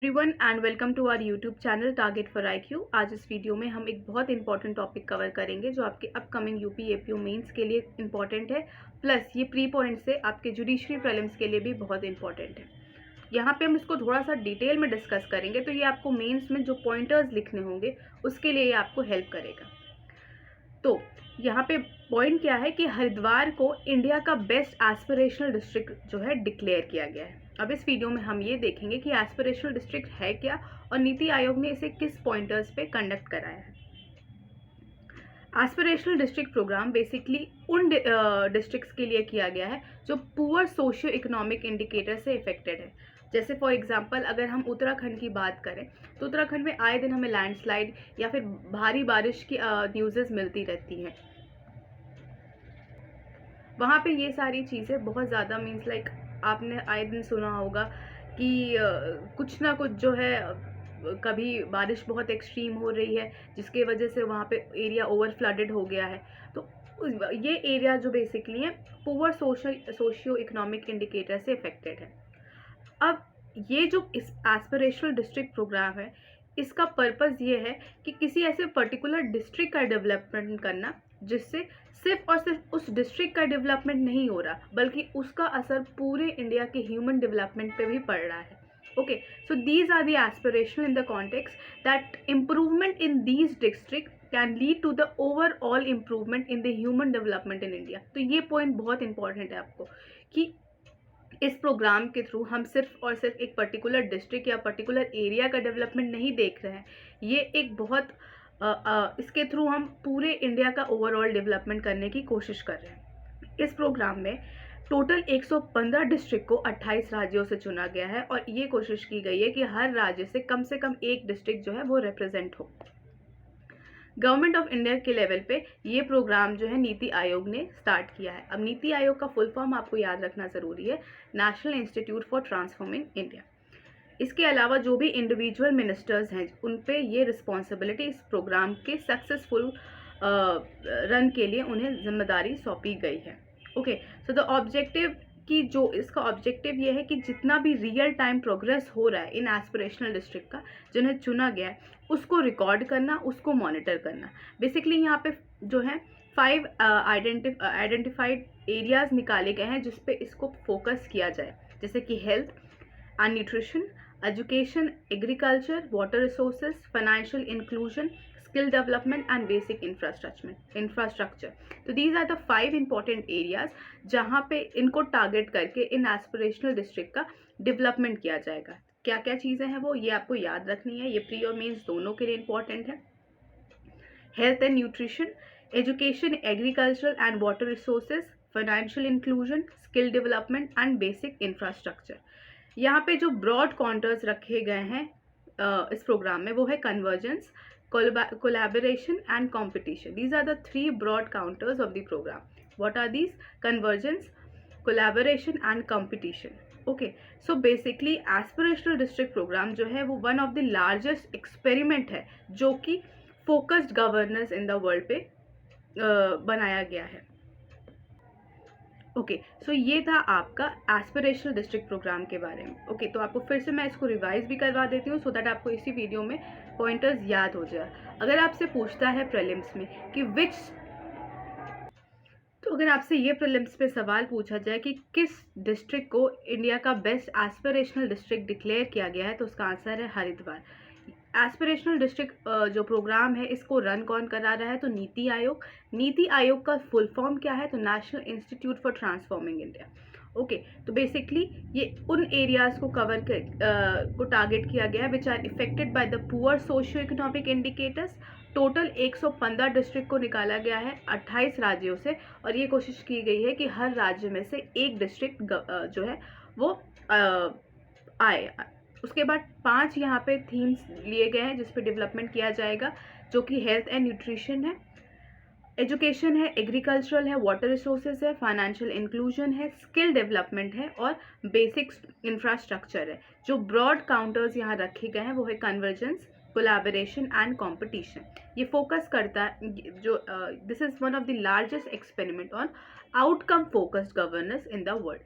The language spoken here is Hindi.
Everyone and welcome to our YouTube channel target for IQ. आज इस वीडियो में हम एक बहुत इंपॉर्टेंट टॉपिक कवर करेंगे जो आपके अपकमिंग यूपी एपीओ मेंस के लिए इंपॉर्टेंट है, प्लस ये प्री पॉइंट से आपके जुडिशरी प्रीलिम्स के लिए भी बहुत इंपॉर्टेंट है। यहाँ पे हम इसको थोड़ा सा डिटेल में डिस्कस करेंगे, तो ये आपको मेंस में जो पॉइंटर्स लिखने होंगे उसके लिए ये आपको हेल्प करेगा। तो यहाँ पे पॉइंट क्या है कि हरिद्वार को इंडिया का बेस्ट एस्पिरेशनल डिस्ट्रिक्ट जो है डिक्लेयर किया गया है। अब इस वीडियो में हम ये देखेंगे कि एस्पिरेशनल डिस्ट्रिक्ट है क्या और नीति आयोग ने इसे किस पॉइंटर्स पे कंडक्ट कराया है। एस्पिरेशनल डिस्ट्रिक्ट प्रोग्राम बेसिकली उन डिस्ट्रिक्ट्स के लिए किया गया है जो पुअर सोशियो इकोनॉमिक इंडिकेटर से इफेक्टेड है। जैसे फॉर एग्जांपल अगर हम उत्तराखंड की बात करें तो उत्तराखंड में आए दिन हमें लैंडस्लाइड या फिर भारी बारिश की न्यूज़ेस मिलती रहती हैं। वहाँ पे ये सारी चीज़ें बहुत ज़्यादा मीन्स लाइक आपने आए दिन सुना होगा कि कुछ ना कुछ जो है कभी बारिश बहुत एक्सट्रीम हो रही है जिसके वजह से वहाँ पे एरिया ओवर फ्लडेड हो गया है। तो ये एरिया जो बेसिकली है पुअर सोशियो इकोनॉमिक इंडिकेटर से इफेक्टेड है। अब ये जो इस एस्पिरेशनल डिस्ट्रिक्ट प्रोग्राम है इसका पर्पस ये है कि किसी ऐसे पर्टिकुलर डिस्ट्रिक्ट का डेवलपमेंट करना जिससे सिर्फ और सिर्फ उस डिस्ट्रिक्ट का डेवलपमेंट नहीं हो रहा बल्कि उसका असर पूरे इंडिया के ह्यूमन डेवलपमेंट पे भी पड़ रहा है। Okay, so these are the aspiration in the context that improvement in these district can lead to the overall improvement in the human development in India. तो ये पॉइंट बहुत इंपॉर्टेंट है आपको कि इस प्रोग्राम के थ्रू हम सिर्फ और सिर्फ एक पर्टिकुलर डिस्ट्रिक्ट या पर्टिकुलर एरिया का डेवलपमेंट नहीं देख रहे हैं, ये एक बहुत इसके थ्रू हम पूरे इंडिया का ओवरऑल डेवलपमेंट करने की कोशिश कर रहे हैं। इस प्रोग्राम में टोटल 115 डिस्ट्रिक्ट को 28 राज्यों से चुना गया है और ये कोशिश की गई है कि हर राज्य से कम एक डिस्ट्रिक्ट जो है वो रिप्रेजेंट हो। गवर्नमेंट ऑफ इंडिया के लेवल पे ये प्रोग्राम जो है नीति आयोग ने स्टार्ट किया है। अब नीति आयोग का फुल फॉर्म आपको याद रखना ज़रूरी है, national institute for transforming India. इसके अलावा जो भी इंडिविजुअल मिनिस्टर्स हैं उन पे ये रिस्पॉन्सिबिलिटी इस प्रोग्राम के सक्सेसफुल रन के लिए उन्हें जिम्मेदारी सौंपी गई है। ओके, सो द ऑब्जेक्टिव कि जो इसका ऑब्जेक्टिव ये है कि जितना भी रियल टाइम प्रोग्रेस हो रहा है इन एस्पिरेशनल डिस्ट्रिक्ट का जिन्हें चुना गया है उसको रिकॉर्ड करना, उसको मॉनिटर करना। बेसिकली यहाँ पे जो है 5 आइडेंटिफाइड एरियाज निकाले गए हैं जिस पे इसको फोकस किया जाए, जैसे कि health and nutrition, education, agriculture, water resources, financial inclusion, skill development and basic infrastructure. तो these are the 5 important areas जहाँ पे इनको टारगेट करके इन एस्पिरेशनल डिस्ट्रिक्ट का डेवलपमेंट किया जाएगा। क्या क्या चीज़ें हैं वो ये आपको याद रखनी है, ये प्री और मेंस दोनों के लिए इंपॉर्टेंट है। Health and nutrition, education, agricultural and water resources, financial inclusion, skill development and basic infrastructure. यहाँ पे जो ब्रॉड काउंटर्स रखे गए हैं इस प्रोग्राम में वो है convergence, collaboration and competition. These are the 3 broad counters of the program. What are these? Convergence, collaboration and competition. Okay, so basically aspirational district program जो है वो one of the largest experiment है जो कि focused governance in the world पे बनाया गया है। ओके, सो ये था आपका एस्पिरेशनल डिस्ट्रिक्ट प्रोग्राम के बारे में। ओके, तो आपको फिर से मैं इसको रिवाइज भी करवा देती हूँ सो दैट आपको इसी वीडियो में पॉइंटर्स याद हो जाए। अगर आपसे पूछता है प्रीलिम्स में कि अगर आपसे ये प्रीलिम्स पे सवाल पूछा जाए कि किस डिस्ट्रिक्ट को इंडिया का बेस्ट एस्पिरेशनल डिस्ट्रिक्ट डिक्लेयर किया गया है तो उसका आंसर है हरिद्वार। एस्पिरेशनल डिस्ट्रिक्ट जो प्रोग्राम है इसको रन कौन करा रहा है तो नीति आयोग। नीति आयोग का फुल फॉर्म क्या है तो national institute for transforming India. Okay, तो बेसिकली ये उन एरियाज को कवर कर को टारगेट किया गया है which are affected by the poor socio economic indicators. Total 115 district को निकाला गया है 28 राज्यों से और ये कोशिश की गई है कि हर राज्य में से एक डिस्ट्रिक्ट जो है वो आए। उसके बाद 5 यहाँ पे थीम्स लिए गए हैं जिस पे डेवलपमेंट किया जाएगा, जो कि हेल्थ एंड न्यूट्रिशन है, एजुकेशन है, एग्रीकल्चरल है, वाटर रिसोर्सेज है, फाइनेंशियल इंक्लूजन है, स्किल डेवलपमेंट है और बेसिक इंफ्रास्ट्रक्चर है। जो ब्रॉड काउंटर्स यहाँ रखे गए हैं वो है कन्वर्जेंस, कोलैबोरेशन एंड कंपटीशन। ये फोकस करता है जो this is one of the largest experiment on outcome focused governance in the world.